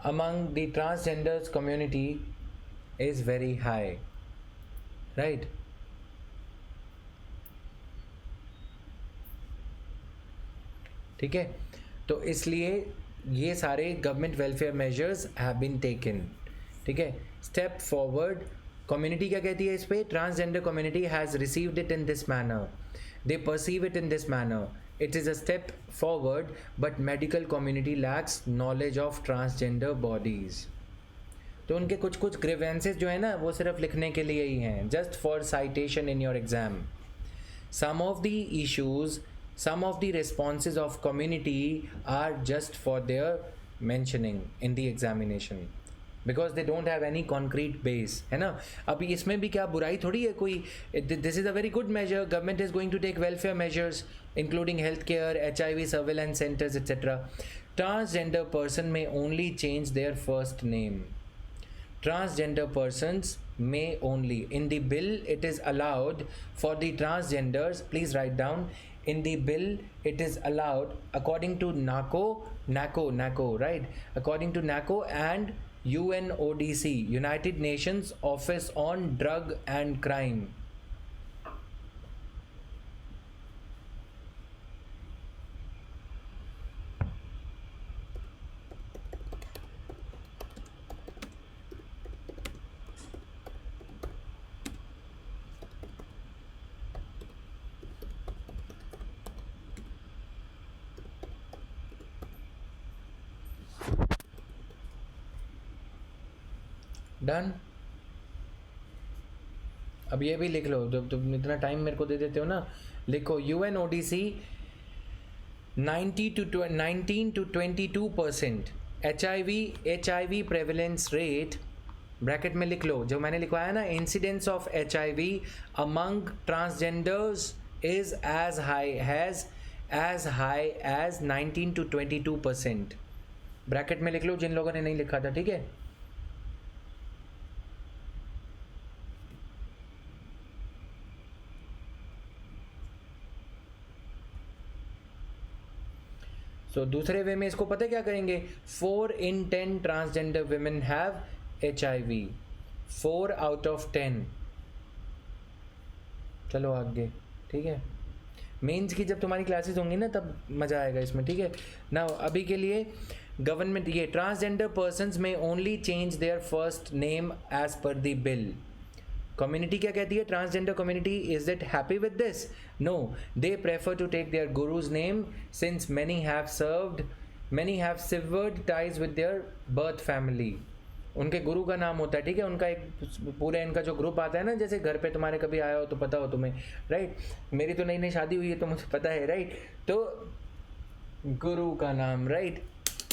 Speaker 1: among the transgenders community is very high, right? ठीक है, तो इसलिए ये सारे government welfare measures have been taken. ठीक है, स्टेप फॉरवर्ड. कम्युनिटी क्या कहती है इस पे? Transgender community has received it in this manner, they perceive it in this manner. It is a step forward, but medical community lacks knowledge of transgender bodies. तो उनके कुछ कुछ grievances जो है ना, वो सिर्फ लिखने के लिए ही हैं, just for citation in your exam. Some of the issues, some of the responses of community are just for their mentioning in the examination, because they don't have any concrete base, है ना. अभी इसमें भी क्या बुराई थोड़ी है कोई. This is a very good measure. Government is going to take welfare measures including healthcare, HIV surveillance centers, etc. Transgender person may only change their first name. Transgender persons may only. In the bill, it is allowed for the transgenders. Please write down. In the bill, it is allowed according to NACO, right? According to NACO and UNODC, United Nations Office on Drug and Crime. Done. अब ये भी लिख लो, जब तुम इतना टाइम मेरे को दे देते हो ना, लिखो UNODC 19 to 22% HIV prevalence rate, bracket में लिख लो जो मैंने लिखवाया ना, incidence of HIV among transgenders is as high as 19 to 22%. Bracket में लिख लो जिन लोगों ने नहीं लिखा था, ठीक है. तो दूसरे वे में इसको पता क्या करेंगे, 4 in 10 transgender women have HIV. 4 out of 10. चलो आगे, ठीक है. मेंस की जब तुम्हारी क्लासेस होंगी ना तब मज़ा आएगा इसमें, ठीक है ना. अभी के लिए गवर्नमेंट ये ट्रांसजेंडर पर्सन्स में only change their first name as per the bill. Community क्या कहती है, transgender community, is it happy with this? No, they prefer to take their guru's name since many have severed ties with their birth family. उनके गुरु का नाम होता है, ठीक है. उनका एक पूरे इनका जो ग्रुप आता है ना, जैसे घर पे तुम्हारे कभी आया हो तो पता हो तुम्हें, राइट. मेरी तो नई नई शादी हुई है तो मुझे पता है, राइट. तो गुरु का नाम, राइट.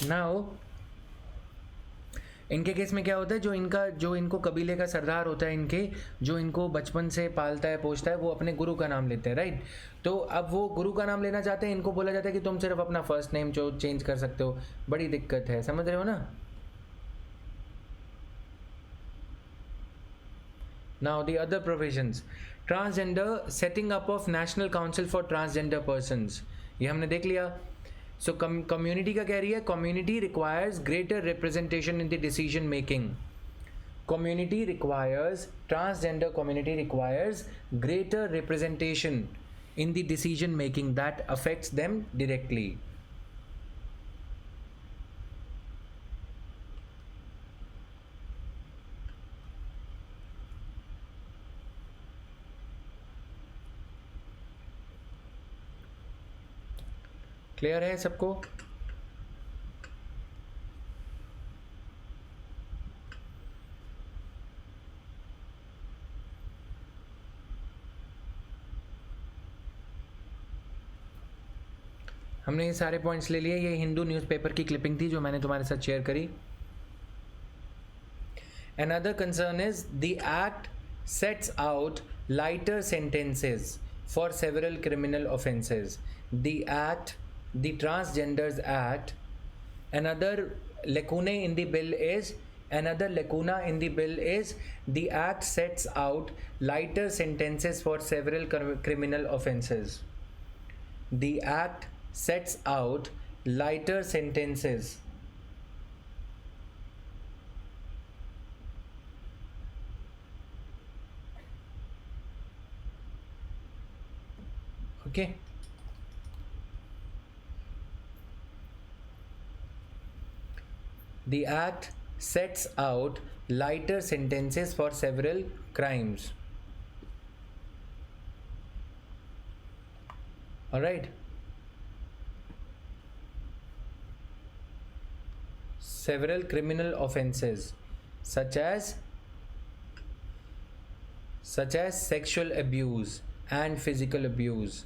Speaker 1: नाउ इनके केस में क्या होता है, जो इनको कबीले का सरदार होता है, इनके जो इनको बचपन से पालता है पोषता है, वो अपने गुरु का नाम लेते हैं, राइट. तो अब वो गुरु का नाम लेना चाहते हैं, इनको बोला जाता है कि तुम सिर्फ अपना फर्स्ट नेम जो चेंज कर सकते हो. बड़ी दिक्कत है, समझ रहे हो ना. Now the other provisions, transgender setting up of national council for transgender persons, ये हमने देख लिया. सो कम्युनिटी का कह रही है, community requires greater representation in the decision making. Community requires, transgender community requires greater representation in the decision making that affects them directly. Clear है सबको? हमने ये सारे पॉइंट्स ले लिए. ये हिंदू न्यूज़पेपर की क्लिपिंग थी जो मैंने तुम्हारे साथ शेयर करी. Another concern is the act sets out lighter sentences for several criminal offences. The act, the Transgenders Act, another lacuna in the bill is the act sets out lighter sentences for several criminal offences. The act sets out lighter sentences okay. The act sets out lighter sentences for several crimes. All right. Several criminal offences such as sexual abuse and physical abuse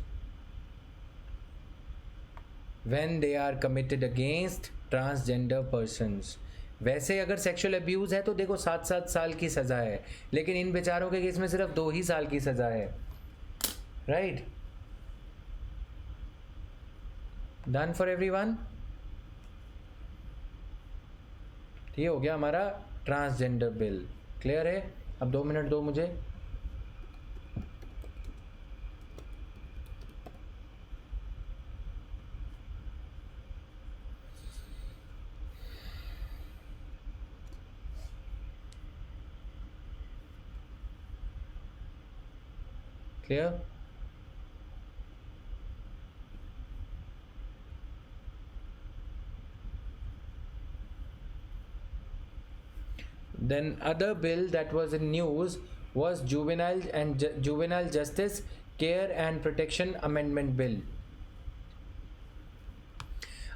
Speaker 1: when they are committed against transgender persons. वैसे अगर सेक्सुअल अब्यूज़ है तो देखो 7-7 साल की सज़ा है, लेकिन इन बेचारों के केस में सिर्फ 2 ही साल की सज़ा है, राइट. Done for everyone. ये हो गया हमारा ट्रांसजेंडर बिल. क्लियर है? अब 2 मिनट दो मुझे. Clear? Then other bill that was in news was Juvenile Justice Care and Protection Amendment Bill.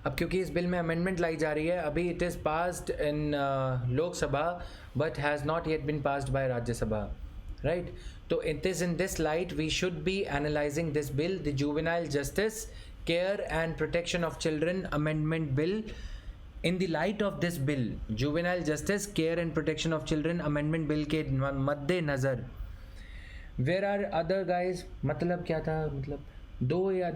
Speaker 1: अब क्योंकि इस बिल में अमेंडमेंट लाई जा रही है, अभी it is passed in Lok Sabha but has not yet been passed by Rajya Sabha, right? So it is in this light we should be analyzing this bill, the Juvenile Justice, Care and Protection of Children Amendment Bill. In the light of this bill, Juvenile Justice, Care and Protection of Children Amendment Bill के मद्दे नज़र वेयर आर अदर गाइज, मतलब क्या था, मतलब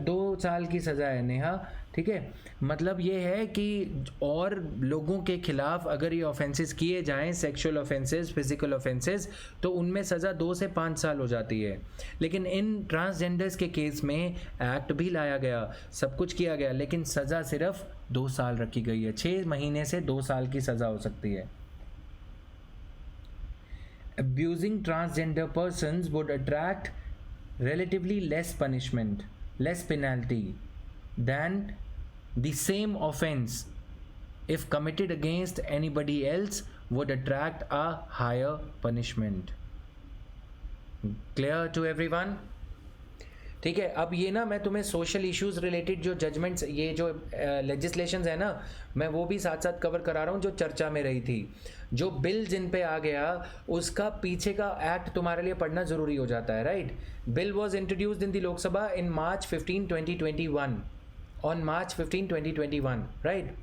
Speaker 1: 2 साल की सज़ा है नेहा, ठीक है। मतलब ये है कि और लोगों के खिलाफ अगर ये ऑफेंसेस किए जाएं, सेक्सुअल ऑफेंसेस, फिजिकल ऑफेंसेस, तो उनमें सज़ा 2 से 5 साल हो जाती है। लेकिन इन ट्रांसजेंडर्स के केस में एक्ट भी लाया गया, सब कुछ किया गया, लेकिन सज़ा सिर्फ 2 साल रखी गई है। 6 महीने से 2 साल की सज़ा हो सकती है। Abusing transgender persons would attract relatively less punishment, less penalty than the same offense if committed against anybody else would attract a higher punishment. Clear to everyone? ठीक है। अब ये ना मैं तुम्हें सोशल इश्यूज़ रिलेटेड जो जजमेंट्स, ये जो लेजिस्लेशंस है ना, मैं वो भी साथ साथ कवर करा रहा हूँ जो चर्चा में रही थी। जो बिल जिन पे आ गया उसका पीछे का एक्ट तुम्हारे लिए पढ़ना ज़रूरी हो जाता है, right. Bill was introduced in the Lok Sabha in March 15, 2021, on March 15, 2021, right?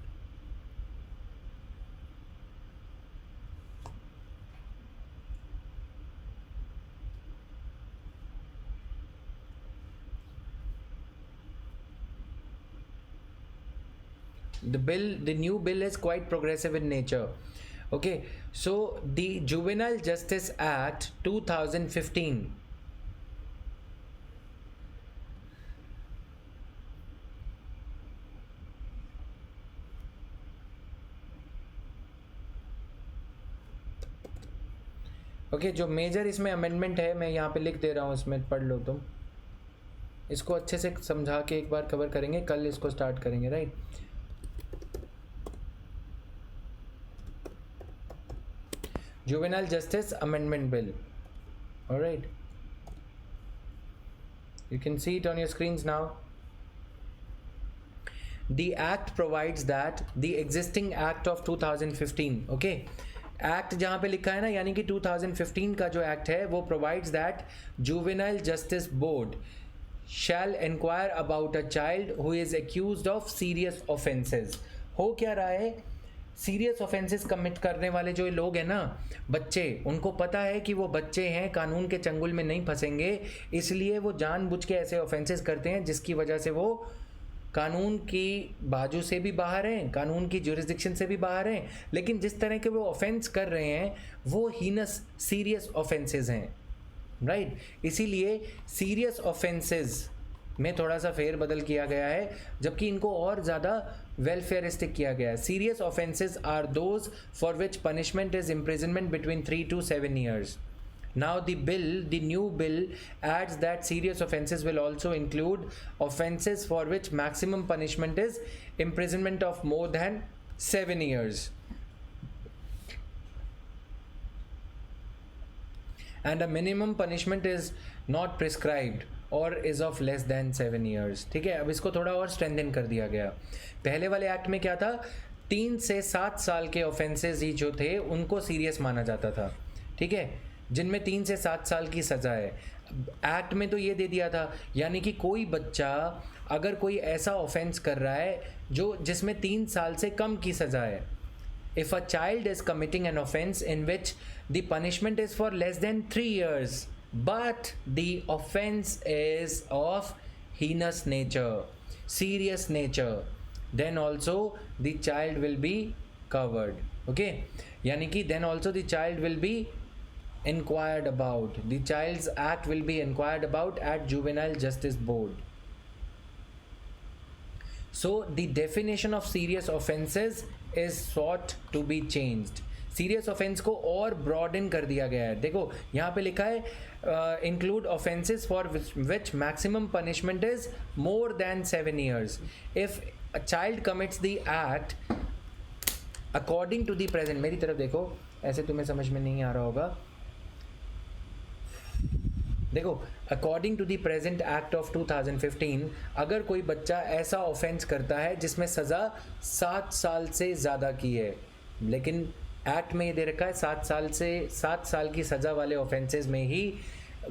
Speaker 1: The new bill is quite progressive in nature. Okay, so the Juvenile Justice Act 2015, okay जो मेजर इसमें अमेंडमेंट है मैं यहाँ पे लिख दे रहा हूँ, इसमें पढ़ लो तुम। इसको अच्छे से समझा के एक बार कवर करेंगे, कल इसको स्टार्ट करेंगे, right. Juvenile Justice Amendment Bill. All right. You can see it on your screens now. The act provides that the existing act of 2015, okay, act जहाँ पे लिखा है ना, यानी कि 2015 का जो एक्ट है वो provides that juvenile justice board shall inquire about a child who is accused of serious offences. हो क्या रहा है, सीरियस ऑफेंसेस कमिट करने वाले जो लोग हैं ना, बच्चे, उनको पता है कि वो बच्चे हैं, कानून के चंगुल में नहीं फंसेंगे, इसलिए वो जानबूझ के ऐसे ऑफेंसेस करते हैं जिसकी वजह से वो कानून की बाजू से भी बाहर हैं, कानून की ज्यूरिसडिक्शन से भी बाहर हैं, लेकिन जिस तरह के वो ऑफेंस कर रहे हैं वो हीनस सीरियस ऑफेंसेस हैं, राइट। इसीलिए सीरियस ऑफेंसेस में थोड़ा सा फेर बदल किया गया है, जबकि इनको और ज़्यादा वेलफेयरिस्टिक किया गया है। Serious offences are those for which punishment is imprisonment between 3 to 7 years. Now the new bill adds that serious offences will also include offences for which maximum punishment is imprisonment of more than 7 years. And a minimum punishment is not prescribed और is of less than 7 years। ठीक है, अब इसको थोड़ा और स्ट्रेंथन कर दिया गया। पहले वाले एक्ट में क्या था, 3 से 7 साल के ऑफेंसेस ही जो थे उनको सीरियस माना जाता था, ठीक है, जिनमें 3 से 7 साल की सज़ा है। एक्ट में तो ये दे दिया था, यानी कि कोई बच्चा अगर कोई ऐसा ऑफेंस कर रहा है जो जिसमें 3 साल से कम की सज़ा है, if a child is committing an offence in which the punishment is for less than 3 years but the offense is of heinous nature, serious nature, then also the child will be covered, okay, yani ki then also the child will be inquired about, the child's act will be inquired about at Juvenile Justice Board. So the definition of serious offenses is sought to be changed. Serious offence को और ब्रॉडन कर दिया गया है। देखो यहाँ पे लिखा है include offences for which maximum punishment is more than 7 years। If a child commits the act according to the present, मेरी तरफ देखो, ऐसे तुम्हें समझ में नहीं आ रहा होगा, देखो, according to the present act of 2015 अगर कोई बच्चा ऐसा ऑफेंस करता है जिसमें सज़ा 7 साल से ज़्यादा की है, लेकिन एक्ट में ये दे रखा है 7 साल की सज़ा वाले ऑफेंसेस में ही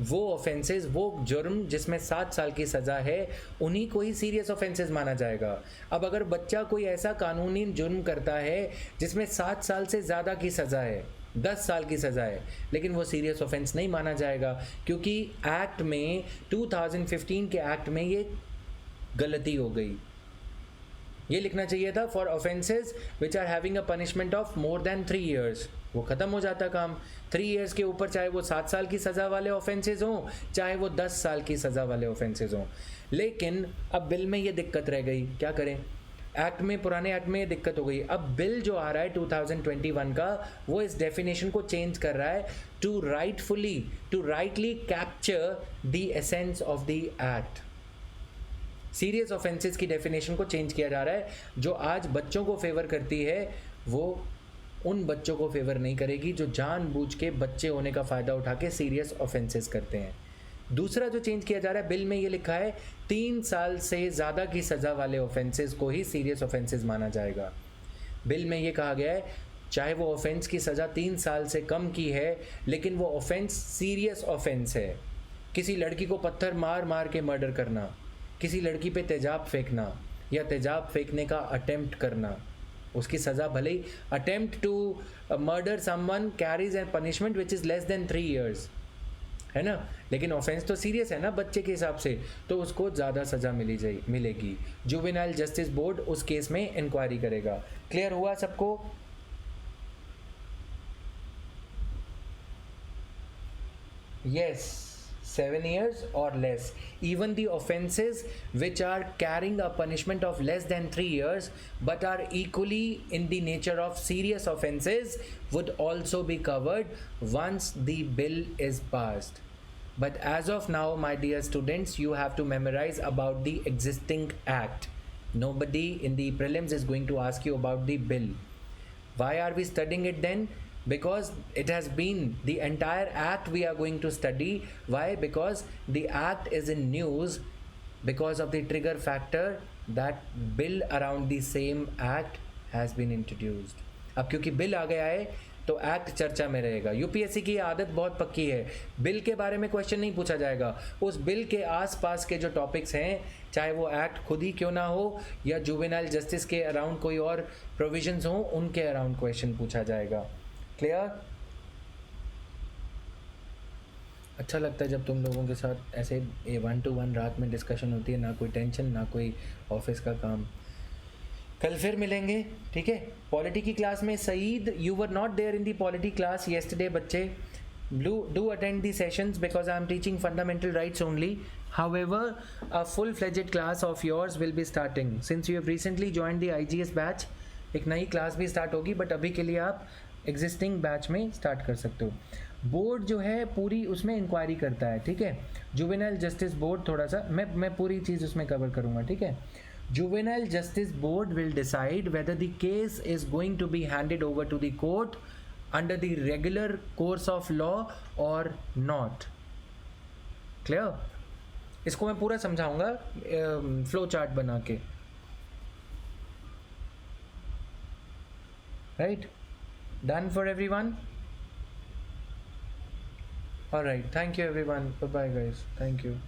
Speaker 1: वो ऑफेंसेस, वो जुर्म जिसमें 7 साल की सज़ा है, उन्हीं को ही सीरियस ऑफेंसेस माना जाएगा। अब अगर बच्चा कोई ऐसा कानूनी जुर्म करता है जिसमें 7 साल से ज़्यादा की सज़ा है, 10 साल की सज़ा है, लेकिन वो सीरियस ऑफेंस नहीं माना जाएगा, क्योंकि एक्ट में 2015 के एक्ट में ये गलती हो गई। ये लिखना चाहिए था for offences which are having a punishment of more than 3 years. वो ख़त्म हो जाता काम। 3 ईयर्स के ऊपर चाहे वो 7 साल की सज़ा वाले ऑफेंसेस हों, चाहे वो 10 साल की सज़ा वाले ऑफेंसेस हों। लेकिन अब बिल में ये दिक्कत रह गई, क्या करें? एक्ट में, पुराने एक्ट में ये दिक्कत हो गई। अब बिल जो आ रहा है 2021 का, वो इस डेफिनेशन को चेंज कर रहा है to rightly capture the essence of the act. Serious offences की डेफिनेशन को चेंज किया जा रहा है। जो आज बच्चों को फेवर करती है, वो उन बच्चों को फेवर नहीं करेगी जो जानबूझ के बच्चे होने का फ़ायदा उठा के सीरियस ऑफेंसेस करते हैं। दूसरा जो चेंज किया जा रहा है, बिल में ये लिखा है 3 साल से ज़्यादा की सज़ा वाले ऑफेंसेस को ही सीरियस ऑफेंसेस माना जाएगा। बिल में ये कहा गया है चाहे वो ऑफेंस की सज़ा 3 साल से कम की है, लेकिन वो ऑफेंस सीरियस ऑफेंस है। किसी लड़की को पत्थर मार मार के मर्डर करना, किसी लड़की पे तेजाब फेंकना या तेजाब फेंकने का अटेम्प्ट करना, उसकी सज़ा भले ही attempt to murder someone carries an punishment which is less than 3 years, है ना, लेकिन ऑफेंस तो सीरियस है ना बच्चे के हिसाब से, तो उसको ज़्यादा सज़ा मिलेगी। जुवेनाइल जस्टिस बोर्ड उस केस में इंक्वायरी करेगा। क्लियर हुआ सबको? Yes, 7 years or less. Even the offenses which are carrying a punishment of less than 3 years but are equally in the nature of serious offenses would also be covered once the bill is passed. But as of now, my dear students, you have to memorize about the existing act. Nobody in the prelims is going to ask you about the bill. Why are we studying it then? Because it has been the entire act we are going to study. Why? Because the act is in news because of the trigger factor that bill around the same act has been introduced. अब क्योंकि बिल आ गया है तो एक्ट चर्चा में रहेगा। यूपीएससी की आदत बहुत पक्की है, बिल के बारे में क्वेश्चन नहीं पूछा जाएगा, उस बिल के आसपास के जो टॉपिक्स हैं, चाहे वो एक्ट खुद ही क्यों ना हो या जुवेनाइल जस्टिस के अराउंड कोई और प्रोविजंस हों, उनके अराउंड क्वेश्चन पूछा जाएगा। क्लियर? अच्छा लगता है जब तुम लोगों के साथ ऐसे 1-to-1 रात में डिस्कशन होती है, ना कोई टेंशन, ना कोई ऑफिस का काम। कल फिर मिलेंगे, ठीक है? पॉलिटी की क्लास में said, you were not there in the polity class yesterday बच्चे, do attend the sessions because I am teaching fundamental rights only. However, a full-fledged class of yours will be starting since you have recently joined the IGS batch. एक नई क्लास भी स्टार्ट होगी, बट अभी के लिए आप एग्जिस्टिंग बैच में स्टार्ट कर सकते हो। बोर्ड जो है पूरी उसमें इंक्वायरी करता है, ठीक है? जुवेनाइल जस्टिस बोर्ड, थोड़ा सा मैं पूरी चीज़ उसमें कवर करूँगा, ठीक है? Juvenile justice board will decide whether the case is going to be handed over to the court under the regular course of law और नॉट। क्लियर? इसको मैं पूरा समझाऊंगा फ्लो चार्ट बना के, right? Done for everyone? All right, thank you everyone. Bye bye guys, thank you.